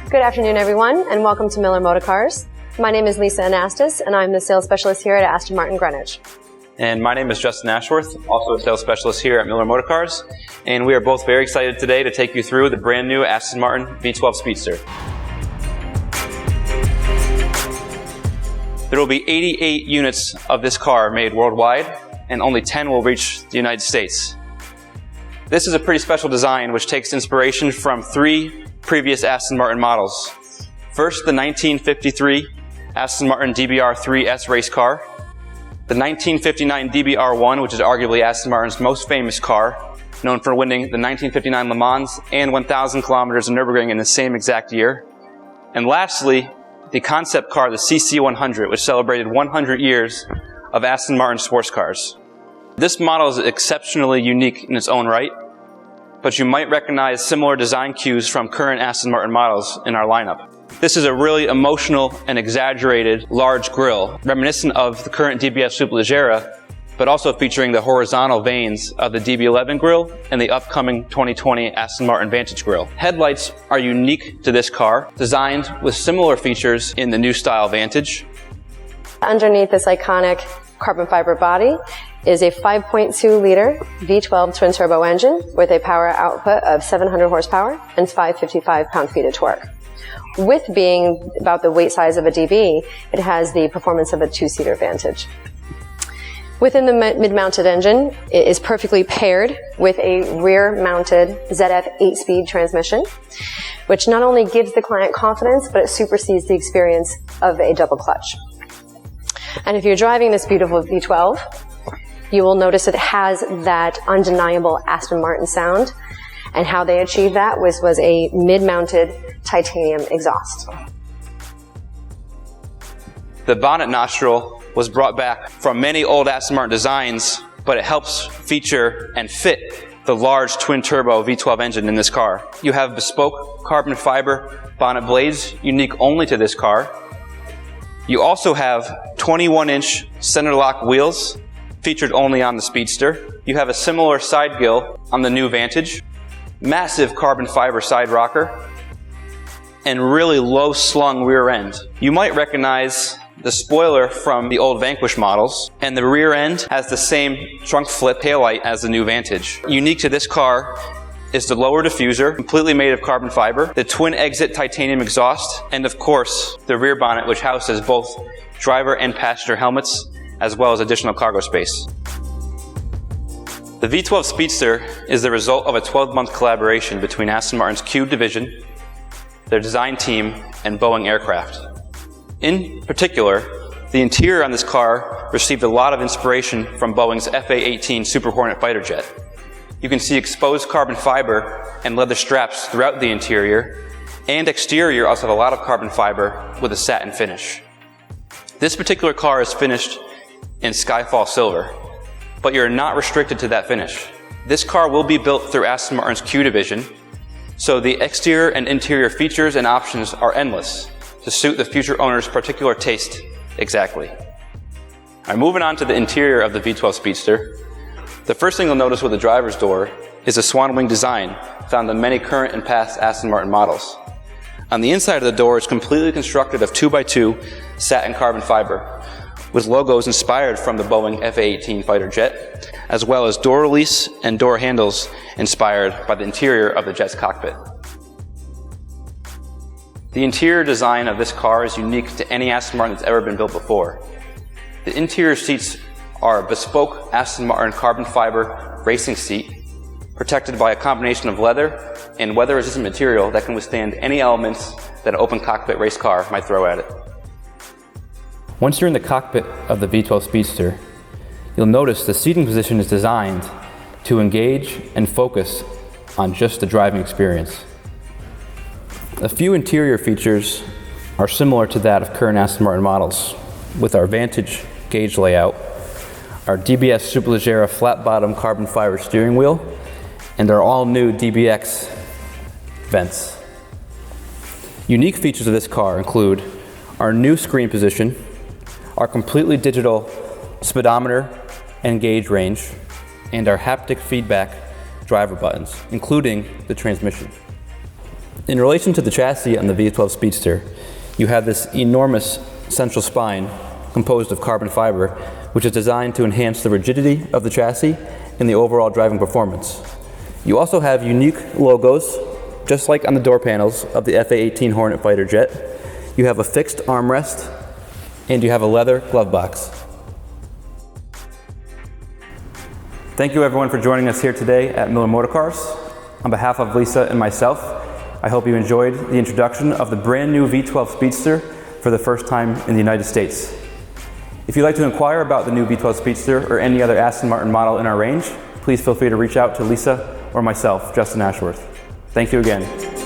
Good afternoon, everyone, and welcome to Miller Motorcars. My name is Lisa Anastas, and I'm the sales specialist here at Aston Martin Greenwich. And my name is Justin Ashworth, also a sales specialist here at Miller Motorcars. And we are both very excited today to take you through the brand new Aston Martin V12 Speedster. There will be 88 units of this car made worldwide, and only 10 will reach the United States. This is a pretty special design which takes inspiration from 3 previous Aston Martin models. First, the 1953 Aston Martin DBR3S race car, the 1959 DBR1, which is arguably Aston Martin's most famous car, known for winning the 1959 Le Mans and 1,000 kilometers of Nürburgring in the same exact year. And lastly, the concept car, the CC100, which celebrated 100 years of Aston Martin sports cars. This model is exceptionally unique in its own right, but you might recognize similar design cues from current Aston Martin models in our lineup. This is a really emotional and exaggerated large grille, reminiscent of the current DBS Superleggera, but also featuring the horizontal vanes of the DB11 grille and the upcoming 2020 Aston Martin Vantage grille. Headlights are unique to this car, designed with similar features in the new style Vantage. Underneath this iconic carbon fiber body is a 5.2-liter V12 twin-turbo engine with a power output of 700 horsepower and 555 pound-feet of torque. With being about the weight size of a DB, it has the performance of a 2-seater Vantage. Within the mid-mounted engine, it is perfectly paired with a rear-mounted ZF 8-speed transmission, which not only gives the client confidence, but it supersedes the experience of a double clutch. And if you're driving this beautiful V12, you will notice it has that undeniable Aston Martin sound, and how they achieved that was a mid-mounted titanium exhaust. The bonnet nostril was brought back from many old Aston Martin designs, but it helps feature and fit the large twin-turbo V12 engine in this car. You have bespoke carbon fiber bonnet blades unique only to this car. You also have 21-inch center lock wheels featured only on the Speedster. You have a similar side grille on the new Vantage, massive carbon fiber side rocker, and really low slung rear end. You might recognize the spoiler from the old Vanquish models, and the rear end has the same trunk flip taillight as the new Vantage. Unique to this car is the lower diffuser, completely made of carbon fiber, the twin exit titanium exhaust, and of course the rear bonnet, which houses both driver and passenger helmets, as well as additional cargo space. The V12 Speedster is the result of a 12-month collaboration between Aston Martin's Cube division, their design team, and Boeing Aircraft. In particular, the interior on this car received a lot of inspiration from Boeing's FA-18 Super Hornet fighter jet. You can see exposed carbon fiber and leather straps throughout the interior, and exterior also had a lot of carbon fiber with a satin finish. This particular car is finished in Skyfall Silver, but you're not restricted to that finish. This car will be built through Aston Martin's Q division, so the exterior and interior features and options are endless to suit the future owner's particular taste exactly. All right, moving on to the interior of the V12 Speedster. The first thing you'll notice with the driver's door is a swan wing design found on many current and past Aston Martin models. On the inside of the door is completely constructed of 2x2 satin carbon fiber, with logos inspired from the Boeing FA-18 fighter jet, as well as door release and door handles inspired by the interior of the jet's cockpit. The interior design of this car is unique to any Aston Martin that's ever been built before. The interior seats are a bespoke Aston Martin carbon fiber racing seat, protected by a combination of leather and weather-resistant material that can withstand any elements that an open cockpit race car might throw at it. Once you're in the cockpit of the V12 Speedster, you'll notice the seating position is designed to engage and focus on just the driving experience. A few interior features are similar to that of current Aston Martin models, with our Vantage gauge layout, our DBS Superleggera flat-bottom carbon fiber steering wheel, and our all-new DBX vents. Unique features of this car include our new screen position, our completely digital speedometer and gauge range, and our haptic feedback driver buttons, including the transmission. In relation to the chassis on the V12 Speedster, you have this enormous central spine composed of carbon fiber, which is designed to enhance the rigidity of the chassis and the overall driving performance. You also have unique logos, just like on the door panels of the FA-18 Hornet fighter jet. You have a fixed armrest, and you have a leather glove box. Thank you everyone for joining us here today at Miller Motorcars. On behalf of Lisa and myself, I hope you enjoyed the introduction of the brand new V12 Speedster for the first time in the United States. If you'd like to inquire about the new V12 Speedster or any other Aston Martin model in our range, please feel free to reach out to Lisa or myself, Justin Ashworth. Thank you again.